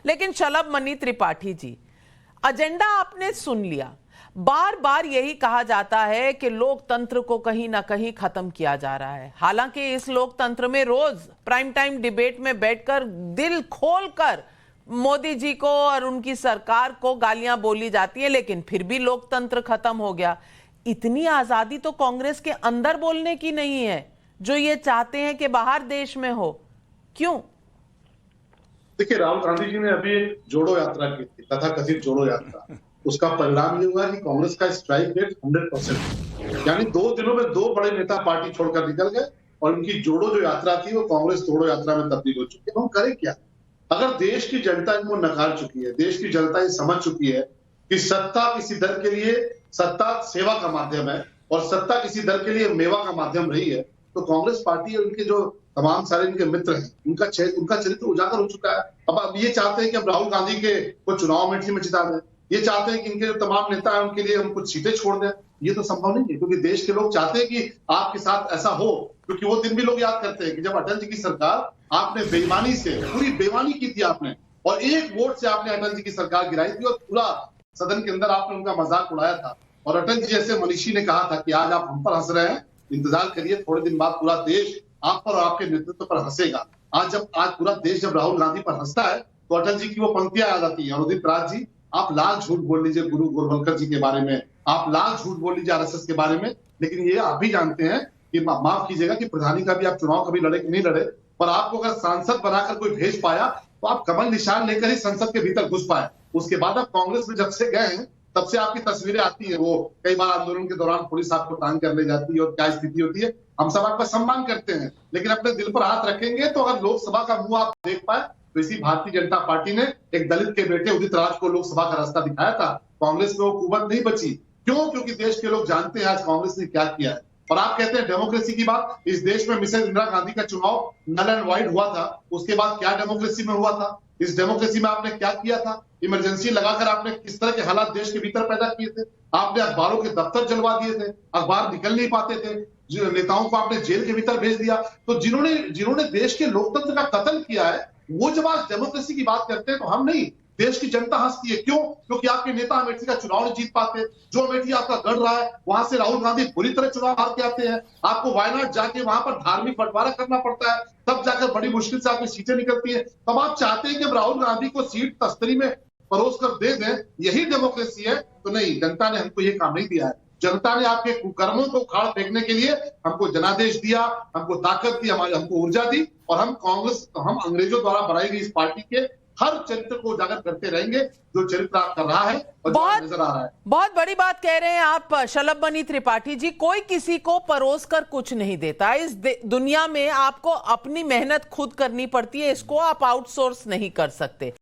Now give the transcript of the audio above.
लेकिन शलभ मणि त्रिपाठी जी, एजेंडा आपने सुन लिया। बार बार यही कहा जाता है कि लोकतंत्र को कहीं ना कहीं खत्म किया जा रहा है। हालांकि इस लोकतंत्र में रोज प्राइम टाइम डिबेट में बैठकर दिल खोलकर मोदी जी को और उनकी सरकार को गालियां बोली जाती है, लेकिन फिर भी लोकतंत्र खत्म हो गया। इतनी आजादी तो कांग्रेस के अंदर बोलने की नहीं है जो ये चाहते हैं कि बाहर देश में हो। क्यों? देखिए, राहुल गांधी जी ने अभी जोड़ो यात्रा की थी, तथाकथित जोड़ो यात्रा। उसका परिणाम ये हुआ कि कांग्रेस का स्ट्राइक रेट 100%, यानी 2 दिनों में 2 बड़े नेता पार्टी छोड़कर निकल गए और उनकी जोड़ो जो यात्रा थी वो कांग्रेस तोड़ो यात्रा में तब्दील हो चुकी है। हम करें क्या? अगर देश की जनता इनको नकार चुकी है, देश की जनता ये समझ चुकी है कि सत्ता किसी दल के लिए सत्ता सेवा का माध्यम है और सत्ता किसी दल के लिए मेवा का माध्यम रही है, तो कांग्रेस पार्टी और उनके जो तमाम सारे इनके मित्र हैं, उनका चरित्र उजागर हो चुका है। अब ये चाहते हैं कि अब राहुल गांधी के को चुनाव अमेठी में जिता दें, ये चाहते हैं कि इनके जो तमाम नेता हैं उनके लिए हम कुछ सीटें छोड़ दें। ये तो संभव नहीं है, क्योंकि देश के लोग चाहते हैं कि आपके साथ ऐसा हो। क्योंकि वो दिन भी लोग याद करते हैं कि जब अटल जी की सरकार आपने बेईमानी से, पूरी बेईमानी की थी आपने, और 1 वोट से आपने अटल जी की सरकार गिराई थी और पूरा सदन के अंदर आपने उनका मजाक उड़ाया था। और अटल जी जैसे मनीषी ने कहा था कि आज आप हम पर हंस रहे हैं, इंतजार करिए, थोड़े दिन बाद पूरा देश आप पर और आपके नेतृत्व पर हंसेगा। आज पूरा देश जब राहुल गांधी पर हंसता है तो अटल जी की वो पंक्तियां याद आती है। और उदित राज जी, आप लाख झूठ बोल लीजिए गुरु गोरवलकर जी के बारे में, आप लाख झूठ बोल लीजिए आरएसएस के बारे में, लेकिन ये आप भी जानते हैं कि माफ कीजिएगा कि प्रधानी का भी आप चुनाव कभी लड़े कि नहीं लड़े, पर आपको अगर सांसद बनाकर कोई भेज पाया तो आप कमल निशान लेकर ही संसद के भीतर घुस पाए। उसके बाद आप कांग्रेस में जब से गए हैं तब से आपकी तस्वीरें आती है, वो कई बार आंदोलन के दौरान पुलिस आपको टांग कर ले जाती है और क्या स्थिति होती है। हम सब आपका सम्मान करते हैं, लेकिन अपने दिल पर हाथ रखेंगे तो अगर लोकसभा का मुंह आप देख पाए तो इसी भारतीय जनता पार्टी ने एक दलित के बेटे उदित राज को लोकसभा का रास्ता दिखाया था। कांग्रेस में वो कुवत नहीं बची। क्यों? क्योंकि देश के लोग जानते हैं आज कांग्रेस ने क्या किया है। और आप कहते हैं डेमोक्रेसी की बात, इस देश में मिसेज इंदिरा गांधी का चुनाव नल एंड वाइड हुआ था, उसके बाद क्या डेमोक्रेसी में हुआ था? इस डेमोक्रेसी में आपने क्या किया था? इमरजेंसी लगाकर आपने किस तरह के हालात देश के भीतर पैदा किए थे? आपने अखबारों के दफ्तर जलवा दिए थे, अखबार निकल नहीं पाते थे, नेताओं को आपने जेल के भीतर भेज दिया। तो जिन्होंने देश के लोकतंत्र का कत्ल किया है, वो जब आज डेमोक्रेसी की बात करते हैं तो हम नहीं, देश की जनता हंसती है। क्यों? क्योंकि आपके नेता अमेठी का चुनाव नहीं जीत पाते। जो अमेठी आपका गढ़ रहा है वहां से राहुल गांधी बुरी तरह चुनाव हार के आते हैं। आपको वायनाड जाके वहां पर धार्मिक बंटवारा करना पड़ता है, तब जाकर बड़ी मुश्किल से आपकी सीटें निकलती है। तब आप चाहते हैं कि राहुल गांधी को सीट तस्तरी में परोस कर दे दें, यही डेमोक्रेसी है? तो नहीं, जनता ने हमको ये काम नहीं दिया है। जनता ने आपके कुकर्मों को उखाड़ फेंकने के लिए हमको जनादेश दिया, हमको ताकत दी, हमको ऊर्जा दी, और हम अंग्रेजों द्वारा बनाई गई इस पार्टी के हर चरित्र को उजागर करते रहेंगे जो चरित्र आप कर रहा है और जो नजर आ रहा है। बहुत बड़ी बात कह रहे हैं आप शलभ मणि त्रिपाठी जी। कोई किसी को परोस कर कुछ नहीं देता। इस दुनिया में आपको अपनी मेहनत खुद करनी पड़ती है, इसको आप आउटसोर्स नहीं कर सकते।